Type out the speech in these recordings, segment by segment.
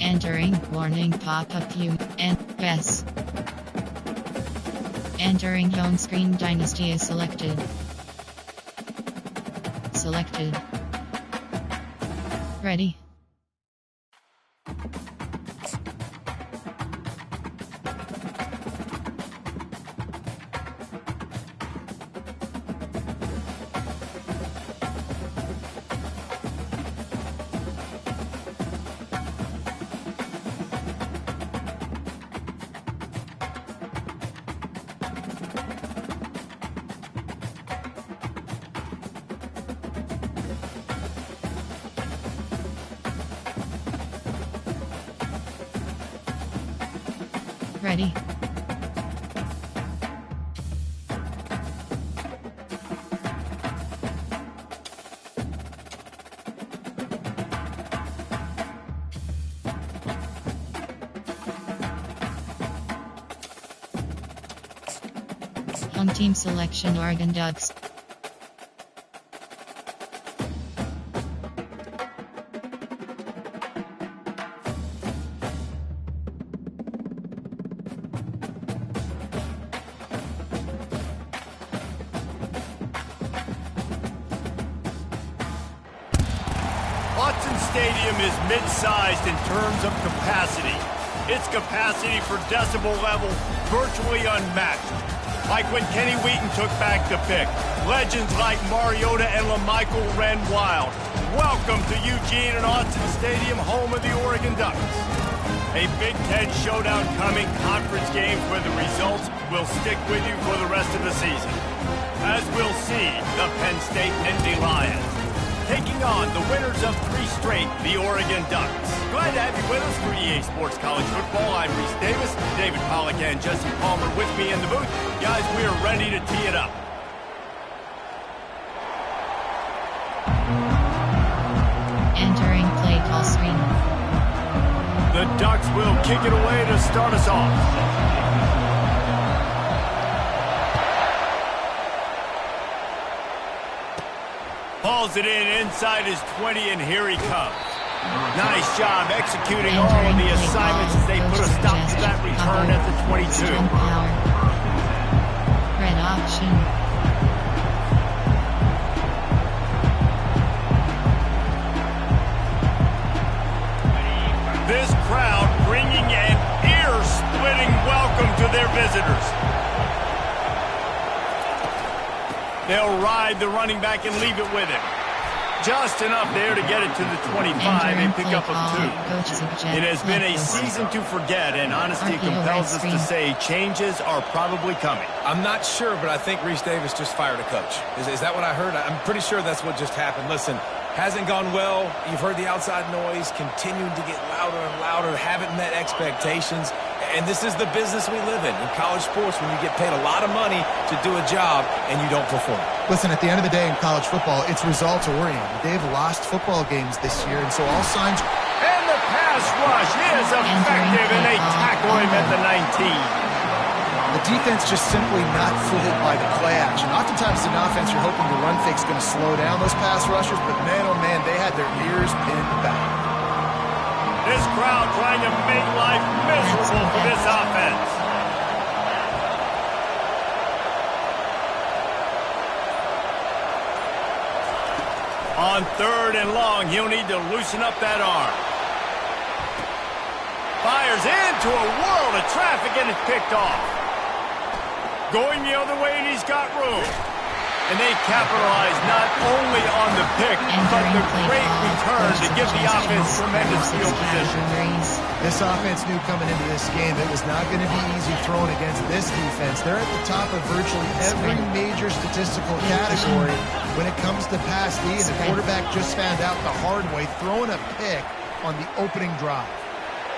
Entering warning pop-up view and yes. Entering home screen dynasty is selected. Selected. Ready. Ready. Home team selection Oregon Ducks. Stadium is mid-sized in terms of capacity. Its capacity for decibel level virtually unmatched. Like when Kenny Wheaton took back the pick. Legends like Mariota and LaMichael ran wild. Welcome to Eugene and Autzen Stadium, home of the Oregon Ducks. A Big Ten showdown coming, conference games where the results will stick with you for the rest of the season. As we'll see, the Penn State Nittany Lions taking on the winners of 3 straight, the Oregon Ducks. Glad to have you with us for EA Sports College Football. I'm Reese Davis, David Pollack and Jesse Palmer with me in the booth. Guys, we are ready to tee it up. Entering play call screen. The Ducks will kick it away to start us off. Hauls it in inside his 20, and here he comes. Nice job executing all of the assignments as they put a stop to that return at the 22. Red option. This crowd bringing an ear-splitting welcome to their visitors. They'll ride the running back and leave it with him. Just enough there to get it to the 25 and pick up a 2. It has been a season to forget, and honesty compels us to say changes are probably coming. I'm not sure, but I think Reese Davis just fired a coach. Is that what I heard? I'm pretty sure that's what just happened. Listen, hasn't gone well. You've heard the outside noise, continuing to get louder and louder, haven't met expectations. And this is the business we live in college sports, when you get paid a lot of money to do a job and you don't perform. Listen, at the end of the day in college football, it's results oriented. They've lost football games this year, and so all signs... And the pass rush is effective, and they tackle him at the 19. The defense just simply not fooled by the play action. Oftentimes in offense, you're hoping the run fake's going to slow down those pass rushers, but man, oh man, they had their ears pinned back. This crowd trying to make life miserable for this offense. On 3rd and long, he'll need to loosen up that arm. Fires into a world of traffic and it's picked off. Going the other way, and he's got room. And they capitalize not only on the pick, but the great return to give the offense tremendous field position. This offense knew coming into this game it was not going to be easy throwing against this defense. They're at the top of virtually every major statistical category when it comes to pass D, and the quarterback just found out the hard way, throwing a pick on the opening drive.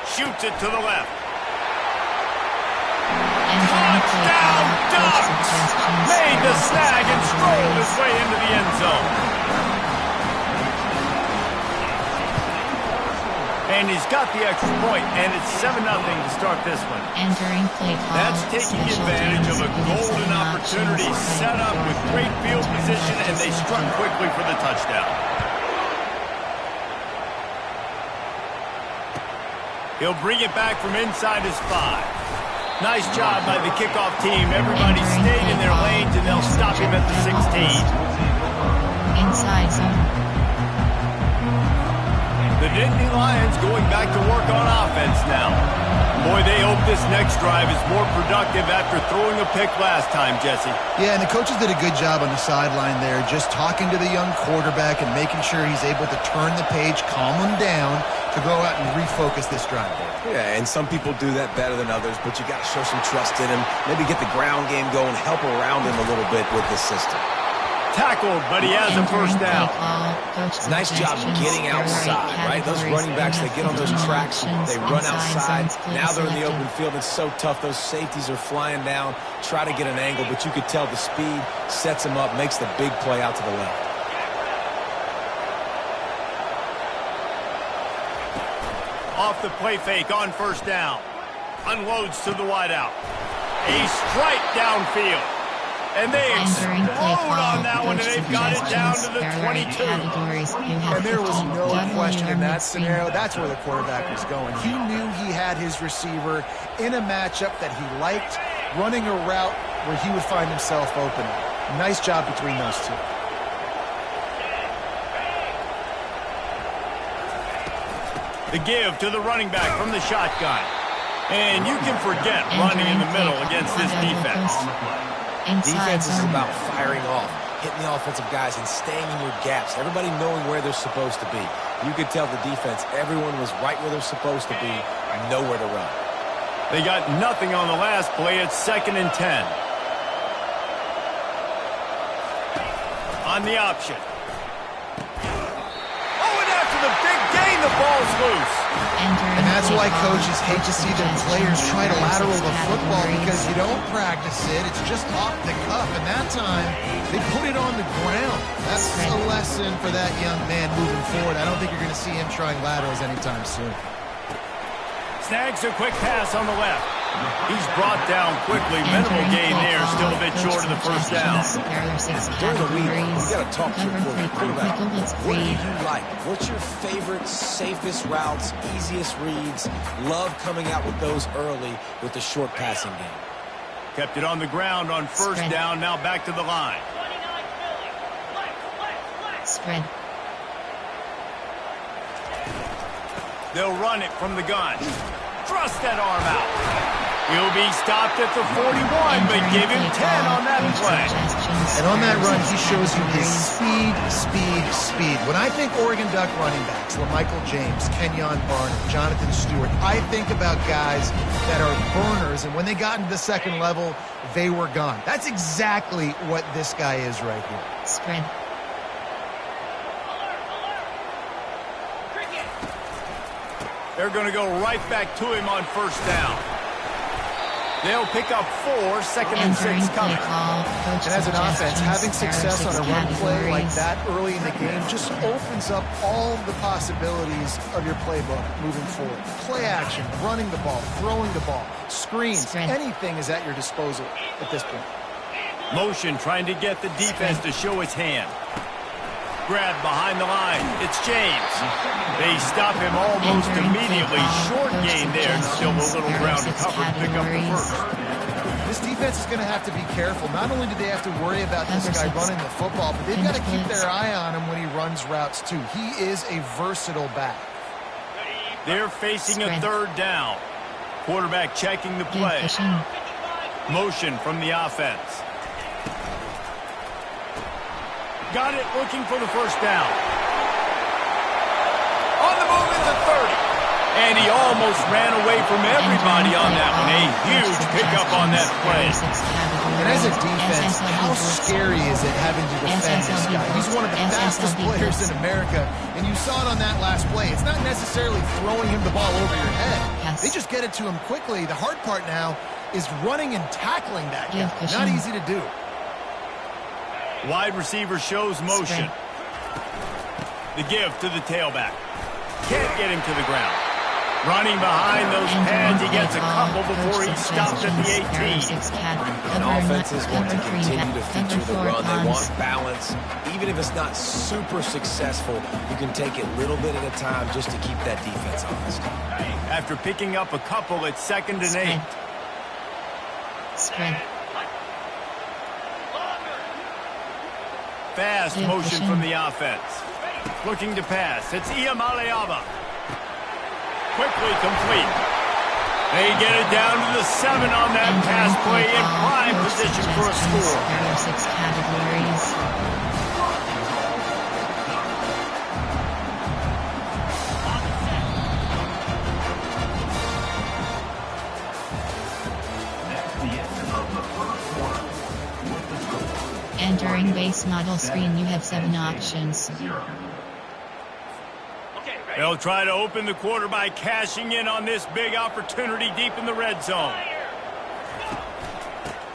Shoots it to the left. Touchdown, Ducks! Made the snag and strolled his way into the end zone. And he's got the extra point, and it's 7-0 to start this one. Entering play call. That's taking advantage of a golden opportunity set up with great field position, and they struck quickly for the touchdown. He'll bring it back from inside his 5. Nice job by the kickoff team. Everybody stayed in their lanes, and they'll stop him at the 16. Inside zone. The Nittany Lions going back to work on offense now. Boy, they hope this next drive is more productive after throwing a pick last time, Jesse. Yeah, and the coaches did a good job on the sideline there, just talking to the young quarterback and making sure he's able to turn the page, calm him down, to go out and refocus this drive there. Yeah, and some people do that better than others, but you got to show some trust in him, maybe get the ground game going, help around him a little bit with this system. Tackled, but he has a first down. Nice job getting outside, right? Those running backs, they get on those tracks, they run outside. Now they're in the open field. It's so tough. Those safeties are flying down, try to get an angle, but you could tell the speed sets him up, makes the big play out to the left. Off the play fake on first down. Unloads to the wideout. A strike downfield. And they explode on that one, and they've got it down to the 22. And there was no question in that scenario. That's where the quarterback was going. He knew he had his receiver in a matchup that he liked, running a route where he would find himself open. Nice job between those two. The give to the running back from the shotgun. And you can forget running in the middle against this defense. Defense is about firing off, hitting the offensive guys, and staying in your gaps. Everybody knowing where they're supposed to be. You could tell the defense, everyone was right where they're supposed to be, nowhere to run. They got nothing on the last play. It's 2nd and 10. On the option. Oh, and after the big gain, the ball's loose. And that's why coaches hate to see their players try to lateral the football, because you don't practice it. It's just off the cuff. And that time, they put it on the ground. That's a lesson for that young man moving forward. I don't think you're going to see him trying laterals anytime soon. Snags a quick pass on the left. He's brought down quickly. Minimal gain there. Still a bit short of the first down. During the week, you got to talk to your quarterback. What do you like? What's your favorite, safest routes, easiest reads? Love coming out with those early with the short passing game. Kept it on the ground on first down. Now back to the line. Spread. They'll run it from the gun. Thrust that arm out. He'll be stopped at the 41, but give him 10 on that play. And on that run, he shows you his speed. When I think Oregon Duck running backs, LaMichael James, Kenyon Barnett, Jonathan Stewart, I think about guys that are burners, and when they got into the second level, they were gone. That's exactly what this guy is right here. Spread. They're going to go right back to him on first down. They'll pick up 4, 2nd and 6 coming. And as an offense, having success on a run play like that early in the game just opens up all the possibilities of your playbook moving forward. Play action, running the ball, throwing the ball, screens, anything is at your disposal at this point. Motion trying to get the defense to show its hand. Grab behind the line. It's James. They stop him almost immediately. Short gain there. Still a little ground to cover to pick up the first. This defense is going to have to be careful. Not only do they have to worry about this guy running the football, but they've got to keep their eye on him when he runs routes too. He is a versatile back. They're facing a third down. Quarterback checking the play. Motion from the offense. Got it, looking for the first down. On the move at the 30. And he almost ran away from everybody on that one. A huge pickup on that play. And as a defense, how scary is it having to defend this guy? He's one of the fastest players in America, and you saw it on that last play. It's not necessarily throwing him the ball over your head. They just get it to him quickly. The hard part now is running and tackling that guy. Not easy to do. Wide receiver shows motion. The give to the tailback. Can't get him to the ground. Running behind those pads, he gets a couple before he stops at the 18. And offenses want to continue to feature the run. They want balance. Even if it's not super successful, you can take it little bit at a time just to keep that defense honest. After picking up a couple, it's 2nd and 8. Spread. Fast motion from the offense. Looking to pass. It's Iamaleava. Quickly complete. They get it down to the 7 on that pass play in prime position for a score. There are 6 categories. Entering base model screen, you have 7 options. They'll try to open the quarter by cashing in on this big opportunity deep in the red zone.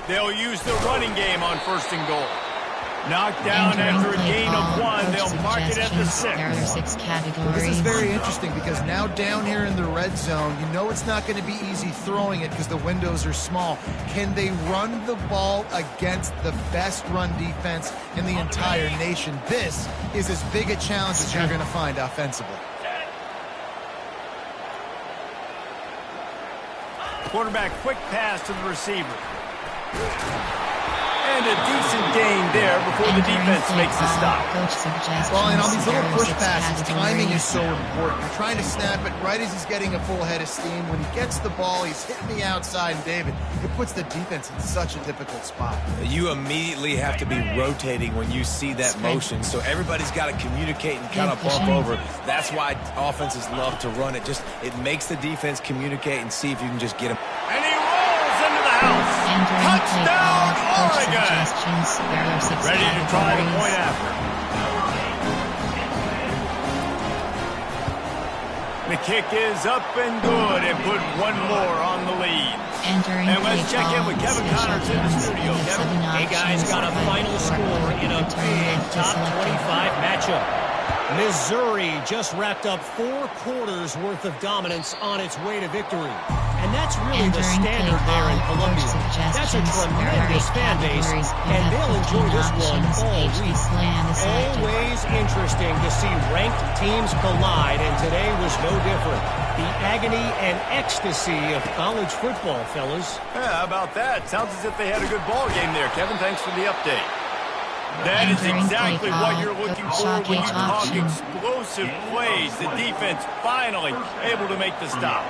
They'll use the running game on 1st and goal. Knocked down after a gain of 1. They'll mark it at the 6. There are 6 categories. This is very interesting because now down here in the red zone, you know it's not going to be easy throwing it because the windows are small. Can they run the ball against the best run defense in the entire nation? This is as big a challenge as you're going to find offensively. Quarterback quick pass to the receiver. And a decent gain there before the defense makes the stop. Well, and on these little push passes, timing is so important. You're trying to snap it right as he's getting a full head of steam. When he gets the ball, he's hitting the outside, and David, it puts the defense in such a difficult spot. You immediately have to be rotating when you see that motion, so everybody's got to communicate and kind of bump over. That's why offenses love to run it. It makes the defense communicate and see if you can just get him. And he rolls into the house. Touchdown, Oregon! Ready to try the point after. The kick is up and good and put one more on the lead. And let's check in with Kevin Connors in the studio. Kevin? Hey guys, got a final score in a big top 25 matchup. Missouri just wrapped up 4 quarters worth of dominance on its way to victory. And that's really the standard there in Columbia. That's a tremendous fan base, and they'll enjoy this one all week. Always interesting to see ranked teams collide, and today was no different. The agony and ecstasy of college football, fellas. Yeah, how about that? Sounds as if they had a good ball game there. Kevin, thanks for the update. That is exactly what you're looking for when you talk explosive plays. The defense finally able to make the stop.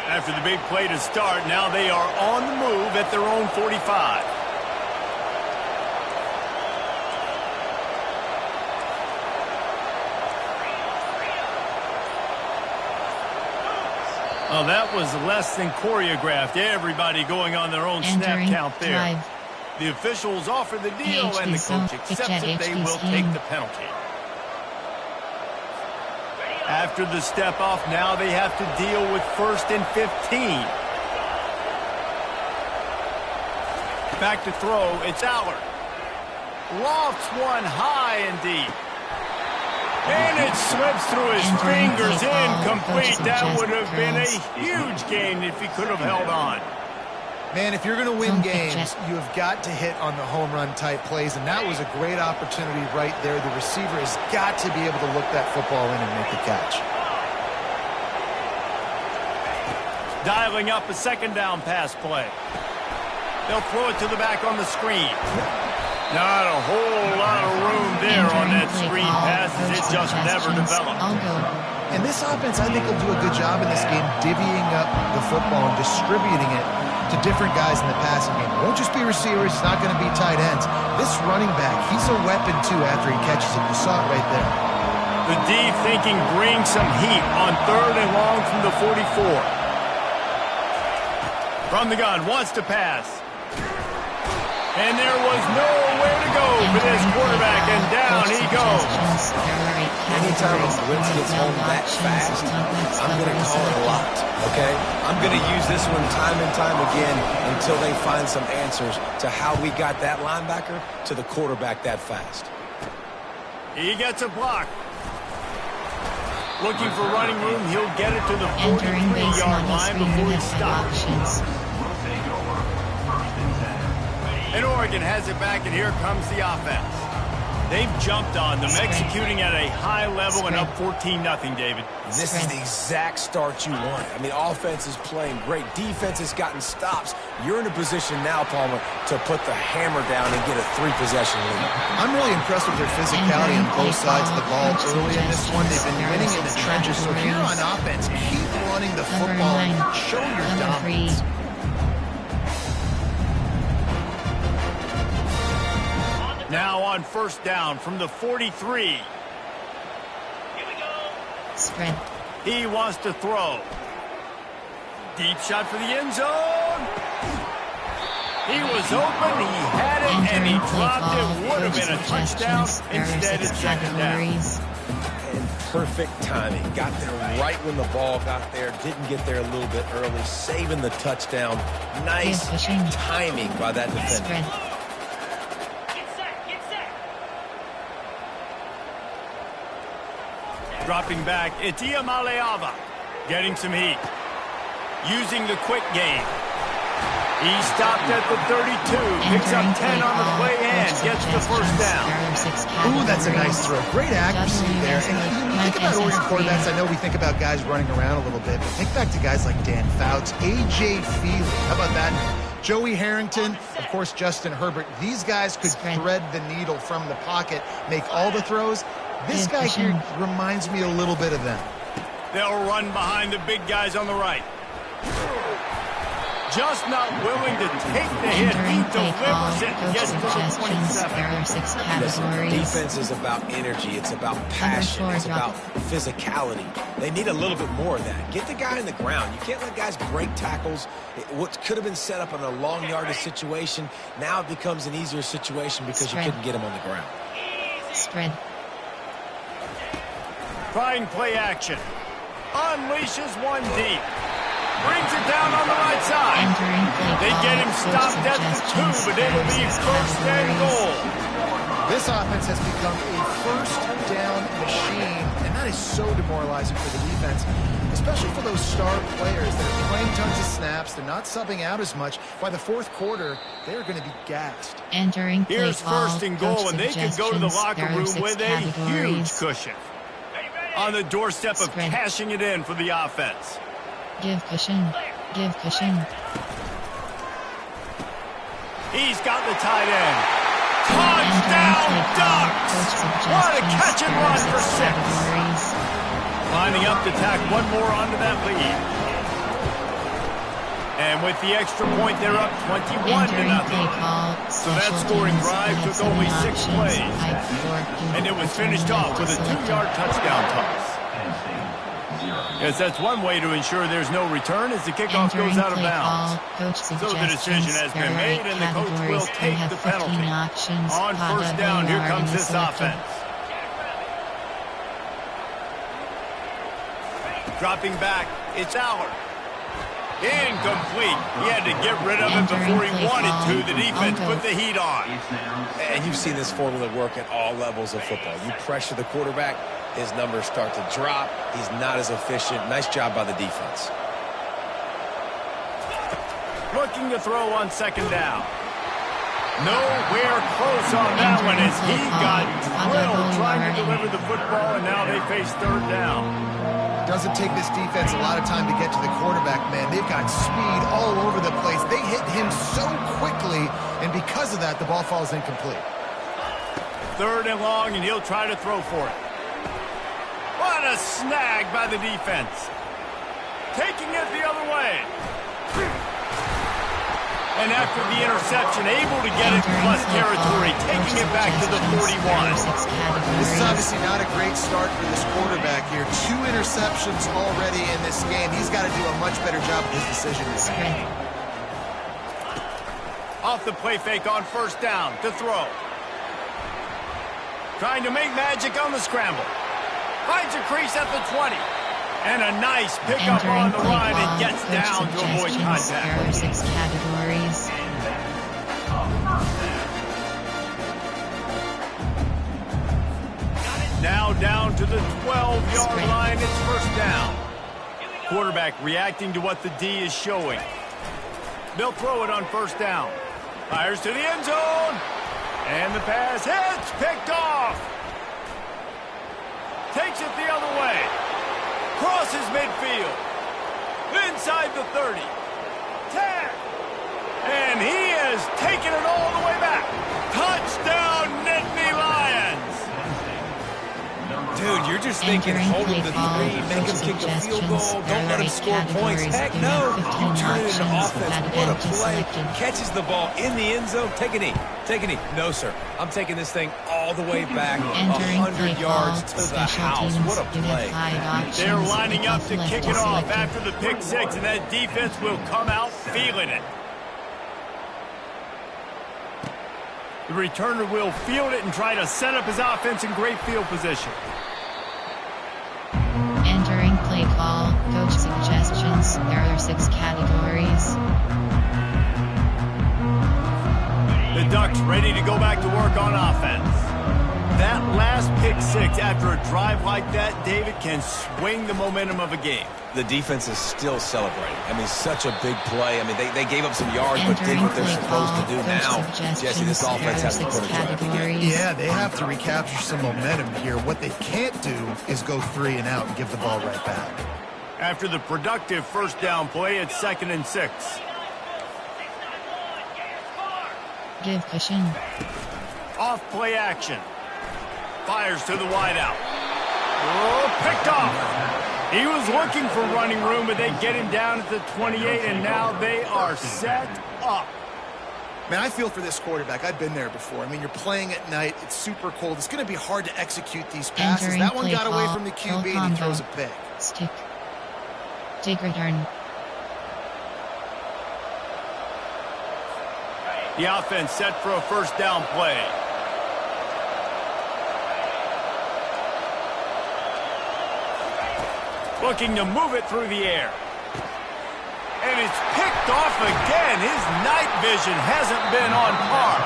After the big play to start, now they are on the move at their own 45. Oh, that was less than choreographed. Everybody going on their own snap count there. Drive. The officials offer the deal, and the coach accepts it. They will take the penalty. After the step off, now they have to deal with 1st and 15. Back to throw, it's Allard. Lofts one high and deep. And it slips through his fingers, incomplete. That would have been a huge gain if he could have held on. Man, if you're going to win games, you have got to hit on the home run type plays, and that was a great opportunity right there. The receiver has got to be able to look that football in and make the catch. Dialing up a 2nd down pass play. They'll throw it to the back on the screen. Not a whole lot of room there on that screen pass as it just never developed. And this offense, I think, will do a good job in this game divvying up the football and distributing it to different guys in the passing game. It won't just be receivers. It's not going to be tight ends. This running back, he's a weapon, too, after he catches it. You saw it right there. The D thinking brings some heat on 3rd and long from the 44. From the gun, wants to pass. And there was nowhere to go for this quarterback, and down he goes. Anytime a blitz gets home that fast, I'm going to call it locked, okay? I'm going to use this one time and time again until they find some answers to how we got that linebacker to the quarterback that fast. He gets a block. Looking for running room, he'll get it to the Entering base 43-yard model line screen, you before he have 5 stops. options. And Oregon has it back, and here comes the offense. They've jumped on them, executing at a high level and up 14-0, David. This is the exact start you want. I mean, offense is playing great. Defense has gotten stops. You're in a position now, Palmer, to put the hammer down and get a 3-possession lead. I'm really impressed with their physicality on both sides of the ball early in this one. They've been winning in the trenches. So here on offense, keep running the football and show your dominance. Now on first down from the 43. Spread. He wants to throw. Deep shot for the end zone. He was open, he had it, and he dropped it. Would have been a touchdown. Instead, it's second down. And perfect timing. Got there right when the ball got there. Didn't get there a little bit early. Saving the touchdown. Nice timing by that defender. Spread. Dropping back, it's Iamaleava getting some heat. Using the quick game. He stopped at the 32, picks up 10 on the play and gets the first down. Ooh, that's a nice throw. Great accuracy there. And you think about Oregon quarterbacks, I know we think about guys running around a little bit, but think back to guys like Dan Fouts, A.J. Feely. How about that? Joey Harrington, of course, Justin Herbert. These guys could thread the needle from the pocket, make all the throws. This guy here reminds me a little bit of them. They'll run behind the big guys on the right. Just not willing to take the hit. He delivers it and gets to the 27. There are 6 categories. Defense is about energy. It's about passion. It's about physicality. They need a little bit more of that. Get the guy in the ground. You can't let guys break tackles. What could have been set up in a long yardage situation, now it becomes an easier situation because you couldn't get him on the ground. Spread. Trying play action. Unleashes one deep. Brings it down on the right side. They get him stopped at the 2, but it'll be first and goal. This offense has become a first down machine, and that is so demoralizing for the defense, especially for those star players that are playing tons of snaps. They're not subbing out as much. By the fourth quarter, they're going to be gassed. Entering play Here's first and goal, and they can go to the locker room with a huge cushion. On the doorstep of cashing it in for the offense. Give cushion. Give cushion. He's got the tight end. Touchdown Ducks! What a catch and run for 6. Lining up to tack one more onto that lead. And with the extra point, they're up 21-0. So that scoring drive took only 6 plays. And it was finished off with a 2-yard touchdown toss. Yes, that's one way to ensure there's no return as the kickoff goes out of bounds. So the decision has been made, and the coach will take the penalty. On first down, here comes this offense. Dropping back, it's Allard. Incomplete. He had to get rid of it before he wanted to. The defense put the heat on. And you've seen this formula work at all levels of football. You pressure the quarterback, his numbers start to drop. He's not as efficient. Nice job by the defense. Looking to throw on second down. Nowhere close on that one as he got drilled trying to deliver the football, and now they face third down. Doesn't take this defense a lot of time to get to the quarterback, man. They've got speed all over the place. They hit him so quickly, and because of that, the ball falls incomplete. Third and long, and he'll try to throw for it. What a snag by the defense. Taking it the other way. And after the interception, able to get it plus territory, taking it back to the 41. This is obviously not a great start for this quarterback here. 2 interceptions already in this game. He's got to do a much better job of his decision making. Off the play fake on first down to throw. Trying to make magic on the scramble. Finds a crease at the 20. And a nice pickup on the run and gets down to avoid contact. There are 6 categories. Now down to the 12-yard line. It's first down. Quarterback reacting to what the D is showing. They'll throw it on first down. Fires to the end zone. And the pass hits. Picked off. Takes it the other way. Crosses midfield. Inside the 30. 10. And he has taken it all the way back. Touchdown, Nittany Lions. Dude, you're just thinking, hold him to 3, make him kick a field goal, don't let him score points. Heck no. Turn it into offense. What a play. Catches the ball in the end zone. Take a knee. Take a knee. No, sir. I'm taking this thing all the way back 100 yards to the house. What a play. They're lining up to kick it off after the pick six, and that defense will come out feeling it. The returner will field it and try to set up his offense in great field position. Entering play call, coach suggestions. There are 6 categories. The Ducks ready to go back to work on offense. That last pick six after a drive like that, David, can swing the momentum of a game. The defense is still celebrating. I mean, such a big play. I mean, they gave up some yards, but did what they're supposed to do now. Jesse, this offense has to put a drive together. Yeah, they have to recapture some momentum here. What they can't do is go 3 and out and give the ball right back. After the productive first down play, it's 2nd and 6. Give cushion. Off play action. Fires to the wideout. Oh, picked off. He was looking for running room, but they get him down at the 28, and now they are set up. Man, I feel for this quarterback. I've been there before. I mean, you're playing at night. It's super cold. It's going to be hard to execute these passes. That one got away from the QB, and he throws a pick. Stick. Take return. The offense set for a first down play. Looking to move it through the air. And it's picked off again. His night vision hasn't been on par.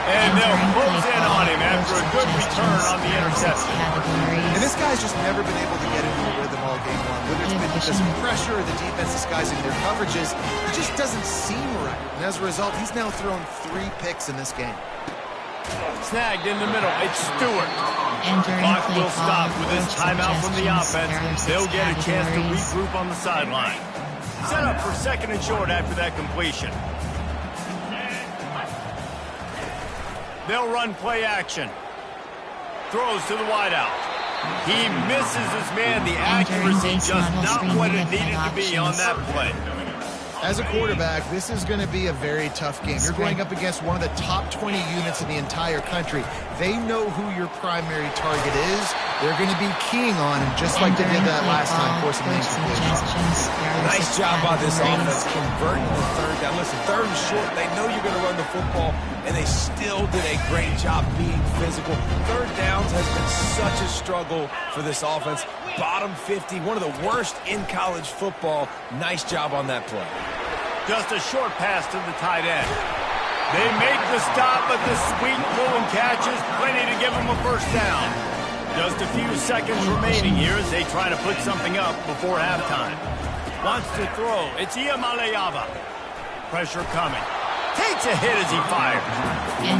And they'll close in on him after a good return on the interception. And this guy's just never been able to get into a rhythm all game long. Whether it's been because of pressure or the defense disguising their coverages, it just doesn't seem right. And as a result, he's now thrown 3 picks in this game. Snagged in the middle. It's Stewart. Clock will stop with this timeout from the offense. They'll get a chance to regroup on the sideline. Set up for 2nd and short after that completion. They'll run play action. Throws to the wideout. He misses his man. The accuracy just not what it needed to be on that play. As a quarterback, this is going to be a very tough game. You're going up against one of the top 20 units in the entire country. They know who your primary target is. They're going to be keying on him, just like they did that last time, forcing the incompletion. Nice job by this offense converting the 3rd down. Listen, 3rd and short, they know you're going to run the football, and they still did a great job being physical. 3rd downs has been such a struggle for this offense. Bottom 50, one of the worst in college football. Nice job on that play. Just a short pass to the tight end. They make the stop, but the sweet pulling catch is plenty to give them a first down. Just a few seconds remaining here as they try to put something up before halftime. Wants to throw. It's Iamaleava. Pressure coming. Takes a hit as he fires.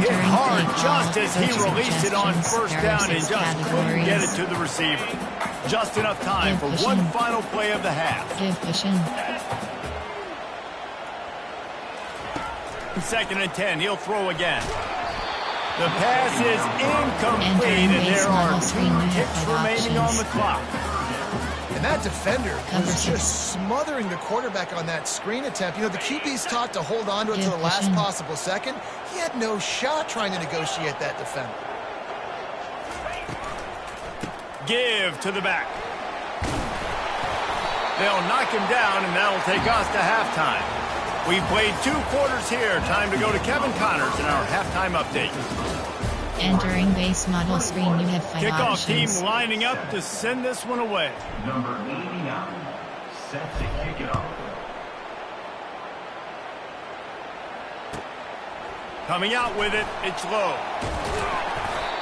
Hit hard just as he released it on first down and just couldn't get it to the receiver. Just enough time for one final play of the half. Give cushion. 2nd and 10, he'll throw again. The pass is incomplete, and there are 2 kicks remaining on the clock. And that defender was just smothering the quarterback on that screen attempt. You know, the QB's taught to hold on to it to the last possible second. He had no shot trying to negotiate that defender. Give to the back. They'll knock him down, and that'll take us to halftime. We've played 2 quarters here. Time to go to Kevin Connors in our halftime update. Entering base model screen, you have 5 Kickoff options. team lining up to send this one away. Number 89, set to kick it off. Coming out with it, it's low.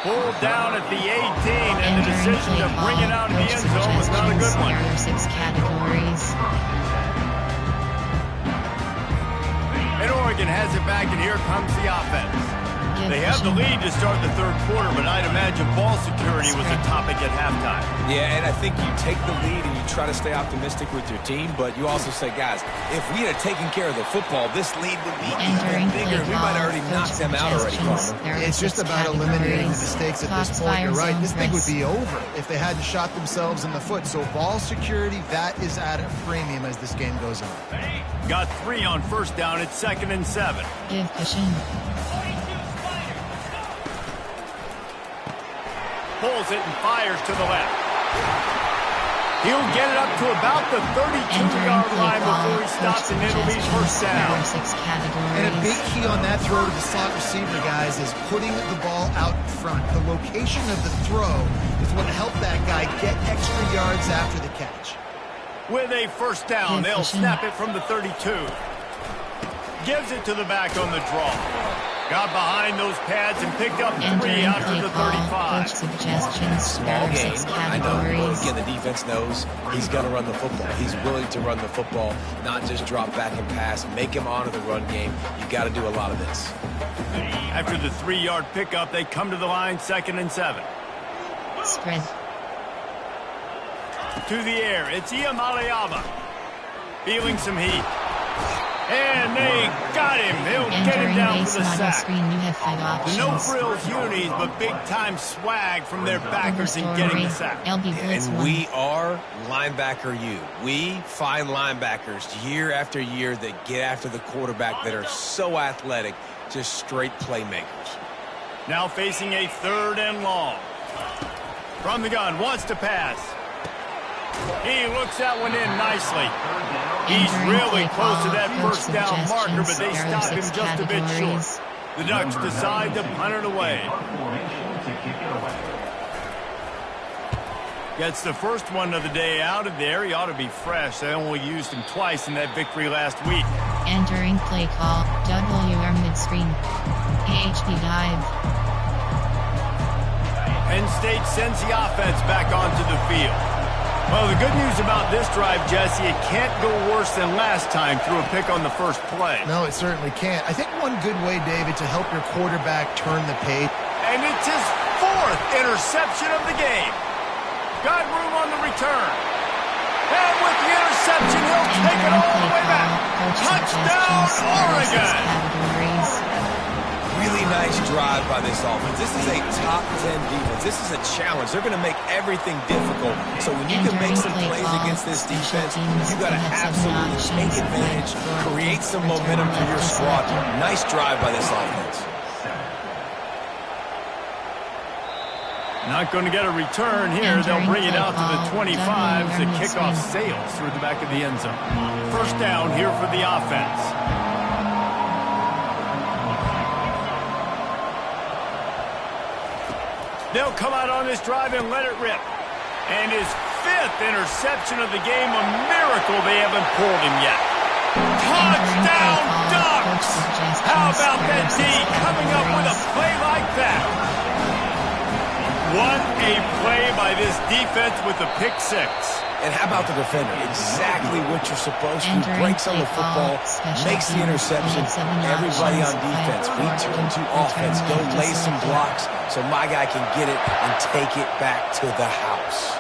Pulled down at the 18, and the decision to bring it out of the end zone was not a good one. There are 6 categories. And Oregon has it back, and here comes the offense. They have the lead to start the third quarter, but I'd imagine ball security was a topic at halftime. Yeah, and I think you take the lead and you try to stay optimistic with your team, but you also say, guys, if we had taken care of the football, this lead would be even bigger. We might have already knocked them out already, Farmer. It's just about eliminating the mistakes at this point. You're right. This thing would be over if they hadn't shot themselves in the foot. So ball security, that is at a premium as this game goes on. Got 3 on first down. It's 2nd and 7. Give cushion. Pulls it and fires to the left. He'll get it up to about the 32-yard line before he stops, and it'll be first down. And a big key on that throw to the slot receiver, guys, is putting the ball out in front. The location of the throw is what helped that guy get extra yards after the catch. With a first down, they'll snap it from the 32. Gives it to the back on the draw. Got behind those pads and picked up 3 out to the 35. Suggestions. Small game. I know. Categories. Again, the defense knows he's going to run the football. He's willing to run the football, not just drop back and pass. Make him honor the run game. You got to do a lot of this. After the 3-yard pickup, they come to the line, 2nd and 7. Spread. To the air, it's Iamaleava. Feeling some heat. And they got him. He'll get him down for the sack. The no-frills unis, but big-time swag from their backers in getting the sack. And we are linebacker U. We find linebackers year after year that get after the quarterback that are so athletic, just straight playmakers. Now facing a 3rd and long. From the gun, wants to pass. He looks that one in nicely. He's really close to that first down marker, but they stop him just a bit short. The Ducks decide to punt it away. Gets the first one of the day out of there. He ought to be fresh. They only used him twice in that victory last week. Entering play call. WR mid-screen. AHP dive. Penn State sends the offense back onto the field. Well, the good news about this drive, Jesse, it can't go worse than last time through a pick on the first play. No, it certainly can't. I think one good way, David, to help your quarterback turn the page. And it's his 4th interception of the game. Got room on the return. And with the interception, he'll take it all the way back. Touchdown, Oregon! Really nice drive by this offense. This is a top 10 defense. This is a challenge. They're going to make everything difficult. So when you can make some plays against this defense, you got to absolutely take advantage, create some momentum for your squad. Nice drive by this offense. Not going to get a return here. They'll bring it out to the 25 as the kickoff sails through the back of the end zone. First down here for the offense. They'll come out on this drive and let it rip. And his 5th interception of the game, a miracle they haven't pulled him yet. Touchdown, Ducks! How about that D coming up with a play like that? What a play by this defense with the pick 6. And how about the defender? Exactly what you're supposed to do. Breaks on the football, makes the interception. Everybody on defense, we turn to offense. Go lay some blocks so my guy can get it and take it back to the house.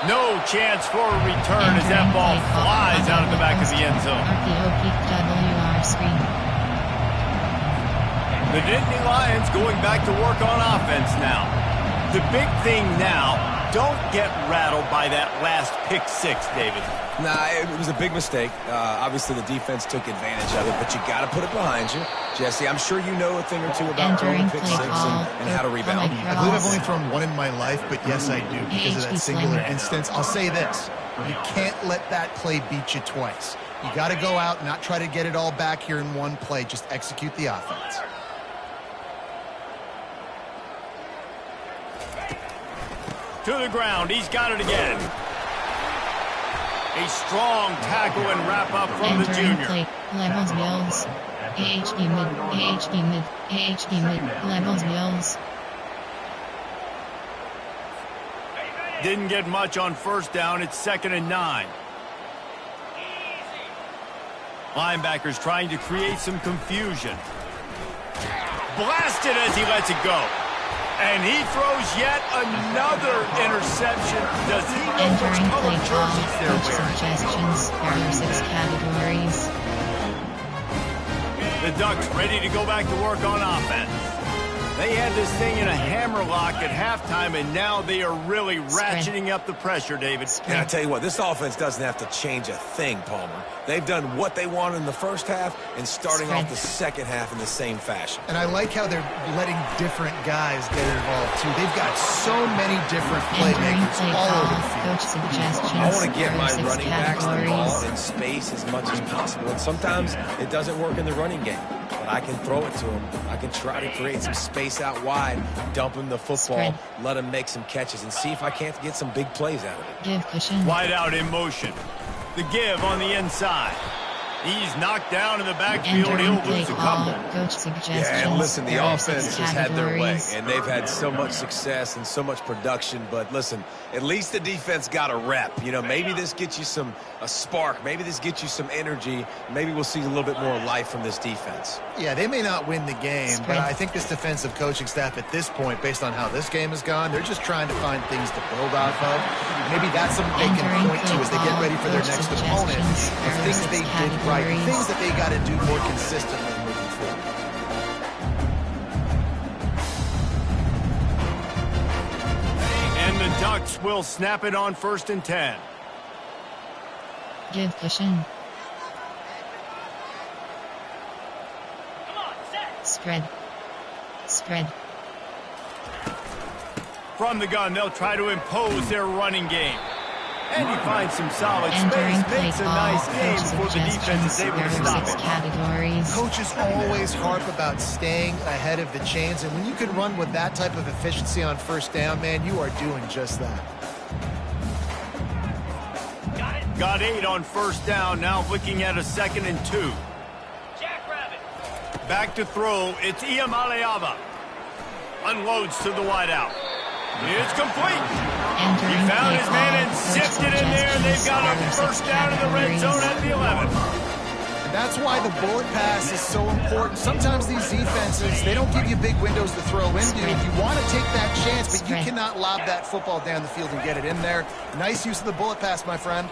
No chance for a return as that ball flies out of the back of the end zone. The Nittany Lions going back to work on offense now. The big thing now, don't get rattled by that last pick 6, David. Nah, it was a big mistake. Obviously, the defense took advantage of it, but you got to put it behind you. Jesse, I'm sure you know a thing or two about throwing pick 6 and how to rebound. I believe I've only thrown one in my life, but yes, I do, because of that singular instance. I'll say this. You can't let that play beat you twice. You got to go out and not try to get it all back here in one play. Just execute the offense. To the ground. He's got it again. A strong tackle and wrap up from the junior. Levels Bills. AHB mid, levels Bills. Didn't get much on first down. It's 2nd and 9. Linebackers trying to create some confusion. Blasted as he lets it go. And he throws yet another interception. Does he know which Entering color play call, jerseys they're coach wearing? suggestions. There are 6 categories. The Ducks ready to go back to work on offense. They had this thing in a hammerlock at halftime, and now they are really ratcheting up the pressure, David. And I tell you what, this offense doesn't have to change a thing, Palmer. They've done what they wanted in the first half and starting off the second half in the same fashion. And I like how they're letting different guys get involved, too. They've got so many different playmakers all over the field. Coach suggestions. I want to get There my are 6 running backs the ball categories. in space as much as possible. And sometimes it doesn't work in the running game. But I can throw it to him. I can try to create some space out wide, dump him the football, let him make some catches, and see if I can't get some big plays out of it. Give cushion. Wide out in motion. The give on the inside. He's knocked down in the backfield. Entering He'll play lose a call, couple. coach suggestions. Yeah, and listen, the There are offense 6 has had their way, categories. and they've had so much success and so much production. But listen, at least the defense got a rep. You know, maybe this gets you a spark. Maybe this gets you some energy. Maybe we'll see a little bit more life from this defense. Yeah, they may not win the game, but I think this defensive coaching staff at this point, based on how this game has gone, they're just trying to find things to build off of. Maybe that's something they can point to as they get ready for their next opponent. The things they did right, things that they got to do more consistently moving forward. And the Ducks will snap it on 1st and 10. Give cushion. Spread. Spread. From the gun, they'll try to impose their running game. And he finds some solid Entering space. play Makes a call, nice game coach before the defense is able to suggestions. There stop are 6 it. categories. Coaches always harp about staying ahead of the chains, and when you can run with that type of efficiency on first down, man, you are doing just that. Got 8 on first down, now looking at a 2nd and 2. Back to throw, it's Iamaleava. Unloads to the wideout. It's complete. Entering He found play his call, man and coach sifted in there. They've got a suggestions. first down in the red zone at the 11. And that's why the bullet pass is so important. Sometimes these defenses, they don't give you big windows to throw into. You want to take that chance, but you cannot lob that football down the field and get it in there. Nice use of the bullet pass, my friend.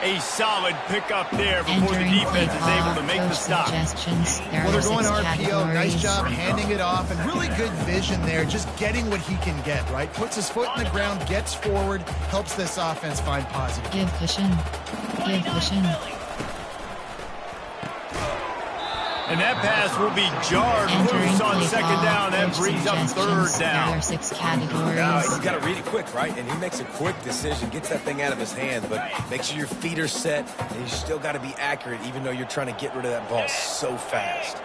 A solid pickup there before the defense is able to make the stop. Well, they're going RPO. Nice job handing it off, and really good vision there, just getting what he can get, right? Puts his foot in the ground, gets forward, helps this offense find positive. Give cushion. Give cushion. And that pass will be jarred loose on 2nd down. That brings up 3rd down. There are 6 categories. Now, you got to read it quick, right? And he makes a quick decision, gets that thing out of his hand, but make sure your feet are set, and you still got to be accurate, even though you're trying to get rid of that ball so fast.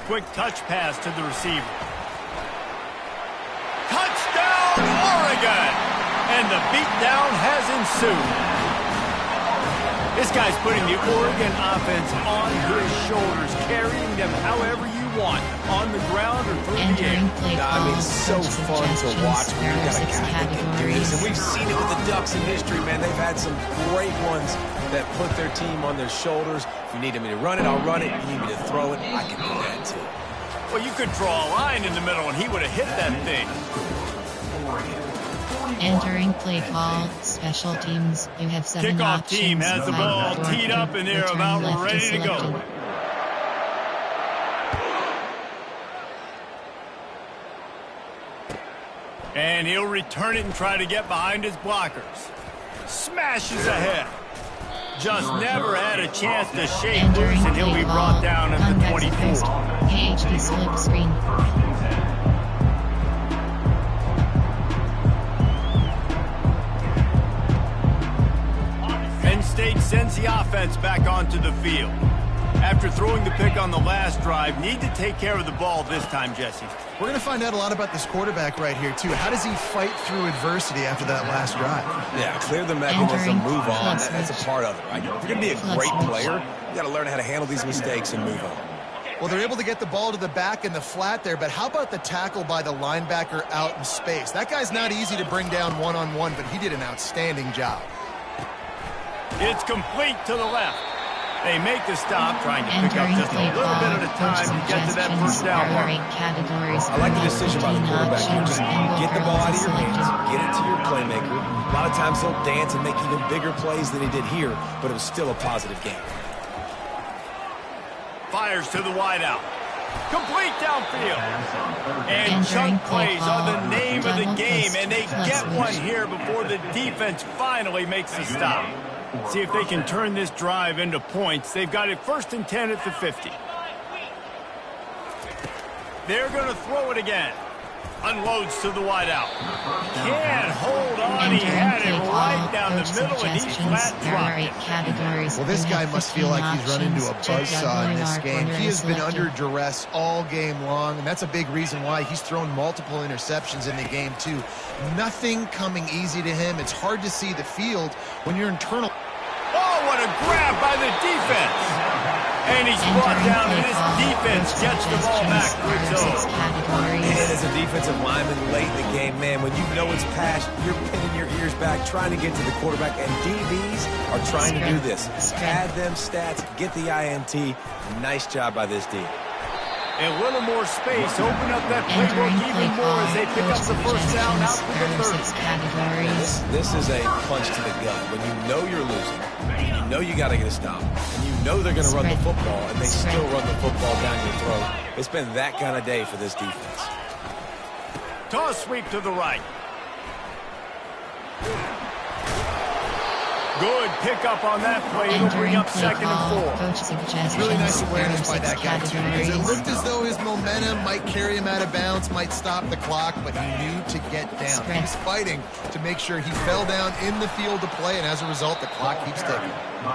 Quick touch pass to the receiver. Touchdown, Oregon! And the beatdown has ensued. This guy's putting the Oregon offense on his shoulders, carrying them however you want, on the ground or through the air. I mean, it's so fun to watch when you got a guy that can do this. And we've seen it with the Ducks in history, man. They've had some great ones that put their team on their shoulders. If you need me to run it, I'll run it. If you need me to throw it, I can do that too. Well, you could draw a line in the middle, and he would have hit that thing. Entering play call, special teams. You have 7 Kickoff options. team has the ball Right, teed up, and they're return about left ready to go. selected. And he'll return it and try to get behind his blockers. Smashes ahead. Just never had a chance to shake loose, and he'll be brought down at the 24. KHD slip screen. Penn State sends the offense back onto the field. After throwing the pick on the last drive, need to take care of the ball this time, Jesse. We're going to find out a lot about this quarterback right here, too. How does he fight through adversity after that last drive? Yeah, clear the mechanism, move on. That's a part of it, right? If you're going to be a great player, you got to learn how to handle these mistakes and move on. Well, they're able to get the ball to the back in the flat there, but how about the tackle by the linebacker out in space? That guy's not easy to bring down one-on-one, but he did an outstanding job. It's complete to the left. They make the stop, trying to pick up just a little bit at a time to get to that first down mark. I like the decision by the quarterback here. Just get the ball out of your hands, get it to your playmaker. A lot of times he'll dance and make even bigger plays than he did here, but it was still a positive game. Fires to the wideout. Complete downfield. And chunk plays are the name of the game, and they get one here before the defense finally makes the stop. See if they can turn this drive into points. They've got it 1st and 10 at the 50. They're going to throw it again. Unloads to the wideout. Can't hold on. He had it right down the middle, and he flat dropped it. Well, this guy must feel like he's run into a buzzsaw in this game. He has been under duress all game long, and that's a big reason why he's thrown multiple interceptions in the game, too. Nothing coming easy to him. It's hard to see the field when you're internal. Oh, what a grab by the defense. And he's brought down, and this defense gets the ball back for its own. And as a defensive lineman late in the game, man, when you know it's past, you're pinning your ears back, trying to get to the quarterback, and DBs are trying to do this. Add them stats, get the INT. Nice job by this D. A little more space, open up that playbook even more as they pick up the first down out to the 30. This is a punch to the gut. When you know you're losing, you know you got to get a stop, and you know they're going to run the football, and they still run the football down your throat. It's been that kind of day for this defense. Toss sweep to the right. Good pickup on that play. It'll bring up 2nd and 4. Really nice awareness by that guy, too. Because it looked as though his momentum might carry him out of bounds, might stop the clock, but he knew to get down. He was fighting to make sure he fell down in the field to play, and as a result, the clock keeps ticking.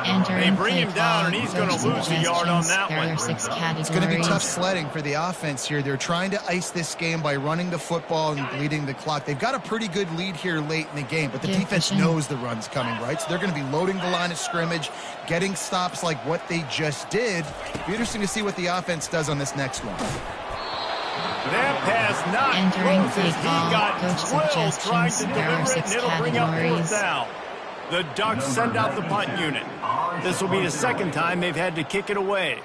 They bring him down, and he's going to lose a yard on that one. It's going to be tough sledding for the offense here. They're trying to ice this game by running the football and bleeding the clock. They've got a pretty good lead here late in the game, but the defense knows the run's coming, right? So they're going to be loading the line of scrimmage, getting stops like what they just did. It'll be interesting to see what the offense does on this next one. That pass not close as he got drilled trying to deliver it, and it'll bring up 4th down. The Ducks send out the punt unit. This will be the 2nd time they've had to kick it away.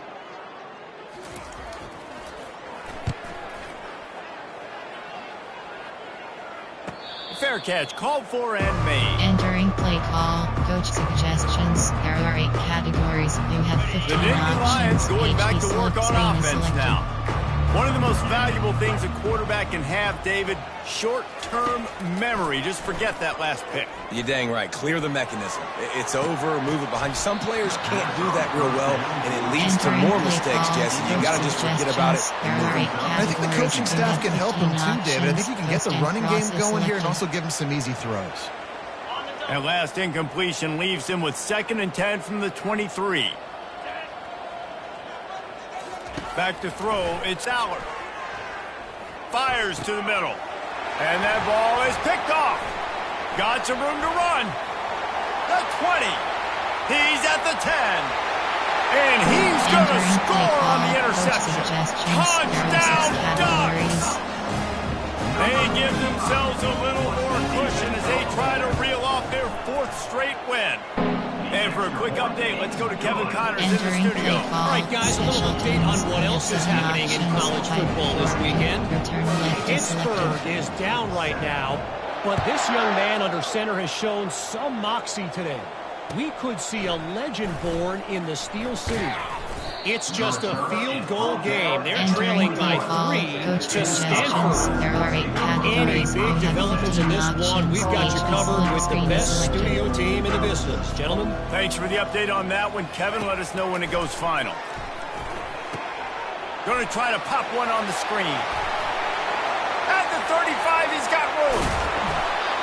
Fair catch, called for and made. Entering play call, coach suggestions. There are 8 categories. You have 15 the Nittany Lions going back to work on offense now. One of the most valuable things a quarterback can have, David, short-term memory. Just forget that last pick. You're dang right. Clear the mechanism. It's over, move it behind you. Some players can't do that real well, and it leads to more mistakes, Jesse. You got to just forget about it and move on. I think the coaching staff can help him too, David. I think he can get the running game going here and also give him some easy throws. That last incompletion leaves him with 2nd and 10 from the 23. Back to throw, it's Allard. Fires to the middle. And that ball is picked off. Got some room to run. The 20. He's at the 10. And he's going to score on the interception. Touchdown, Ducks! They give themselves a little more cushion as they try to reel off their 4th straight win. And for a quick update, let's go to Kevin Connors in the studio. All right, guys, a little update on what else is happening in college football this weekend. Pittsburgh is down right now, but this young man under center has shown some moxie today. We could see a legend born in the Steel City. It's just a field goal game. They're trailing by 3 to Stanford. Any big developments in this one, we've got you covered with the best studio team in the business. Gentlemen. Thanks for the update on that one. Kevin, let us know when it goes final. Going to try to pop one on the screen. At the 35, he's got room.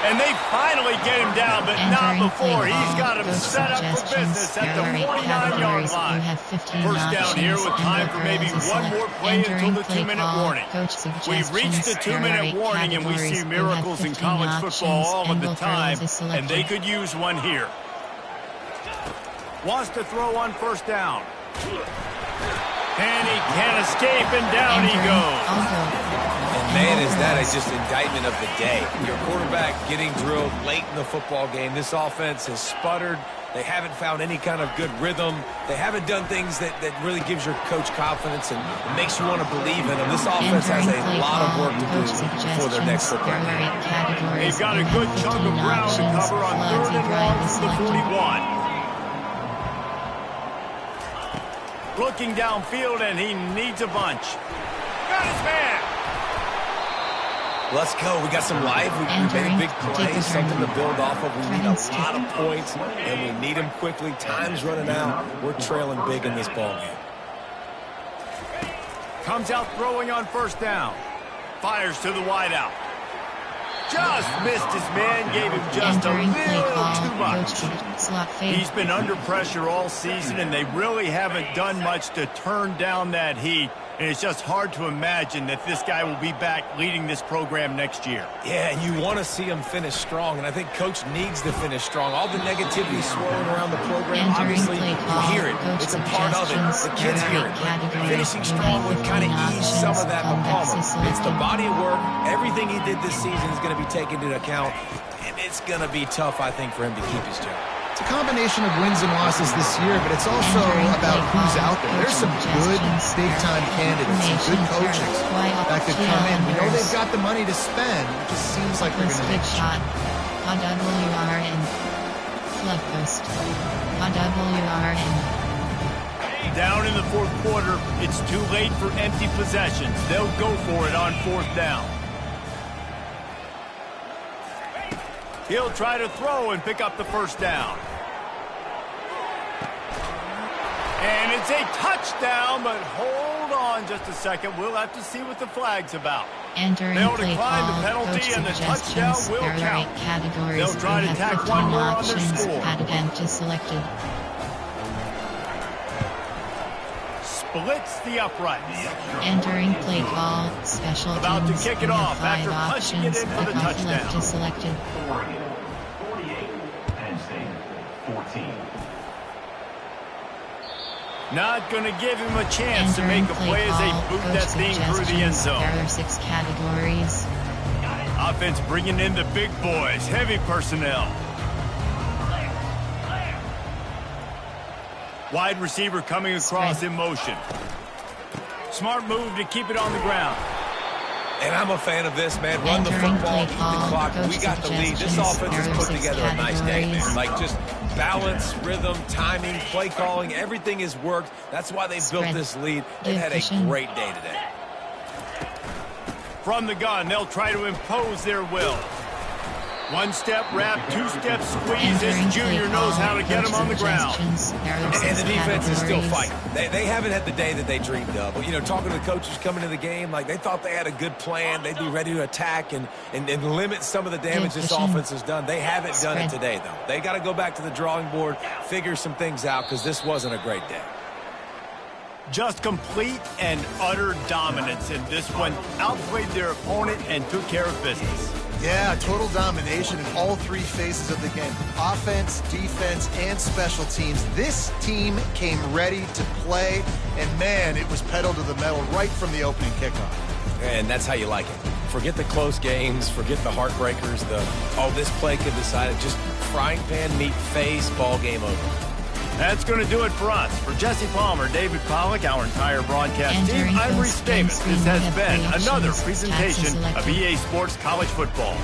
And they finally get him down, but not before. He's got him set up for business at the 49-yard line. First down here with time for maybe one more play until the 2-minute warning. We've reached the 2-minute warning, and we see miracles in college football all of the time, and they could use one here. Wants to throw on first down. And he can't escape, and down he goes. And man, is that just indictment of the day. Your quarterback getting drilled late in the football game. This offense has sputtered. They haven't found any kind of good rhythm. They haven't done things that really gives your coach confidence and makes you want to believe in them. This offense has a lot of work to do for their next football game. They've got a good chunk of ground to cover on 3rd and long from the 41. Looking downfield, and he needs a bunch. Got his man. Let's go. We got some life. We made a big play, something to build off of. We need a lot of points, and we need them quickly. Time's running out. We're trailing big in this ball game. Comes out throwing on first down. Fires to the wideout. Just missed his man, gave him just a little too much. He's been under pressure all season, and they really haven't done much to turn down that heat. And it's just hard to imagine that this guy will be back leading this program next year. Yeah, and you want to see him finish strong, and I think Coach needs to finish strong. All the negativity swirling around the program, obviously, you hear it. It's a part of it. The kids hear it. Finishing strong would kind of ease some of that for Palmer. It's the body of work. Everything he did this season is going to be taken into account, and it's going to be tough, I think, for him to keep his job. It's a combination of wins and losses this year, but it's also about who's out there. There's some good big-time candidates, some good coaches that could come in. We know they've got the money to spend. It just seems like they're going to make shot. WRN. Left post. WRN. Down in the 4th quarter, it's too late for empty possessions. They'll go for it on 4th down. He'll try to throw and pick up the first down. And it's a touchdown, but hold on just a second. We'll have to see what the flag's about. They'll decline the penalty, and the touchdown will count. They'll try to tack one more on their score. Splits the uprights. Entering play call, special about to kick it off after punching it in for the touchdown. 48, Penn State, 14. Not going to give him a chance to make a play as they boot that thing through the end zone. There are 6 categories. Offense bringing in the big boys, heavy personnel. Wide receiver coming across in motion. Smart move to keep it on the ground. And I'm a fan of this, man. Run the football, keep the clock. We got the lead. This offense has put together a nice day, man. Like just balance, rhythm, timing, play calling, everything has worked. That's why they built this lead. They've had a great day today. From the gun, they'll try to impose their will. 1-step wrap, 2-step squeeze. This junior knows how to get him on the ground. And the defense is still fighting. They haven't had the day that they dreamed of. But, you know, talking to the coaches coming to the game, like they thought they had a good plan. They'd be ready to attack and limit some of the damage this offense has done. They haven't done it today, though. They got to go back to the drawing board, figure some things out, because this wasn't a great day. Just complete and utter dominance in this one. Outplayed their opponent and took care of business. Yeah, total domination in all 3 phases of the game. Offense, defense, and special teams. This team came ready to play, and man, it was pedal to the metal right from the opening kickoff. And that's how you like it. Forget the close games, forget the heartbreakers, this play could decide it. Just frying pan meet face, ball game over. That's going to do it for us. For Jesse Palmer, David Pollack, our entire broadcast team, I'm Reese Davis. This has been another presentation of EA Sports College Football.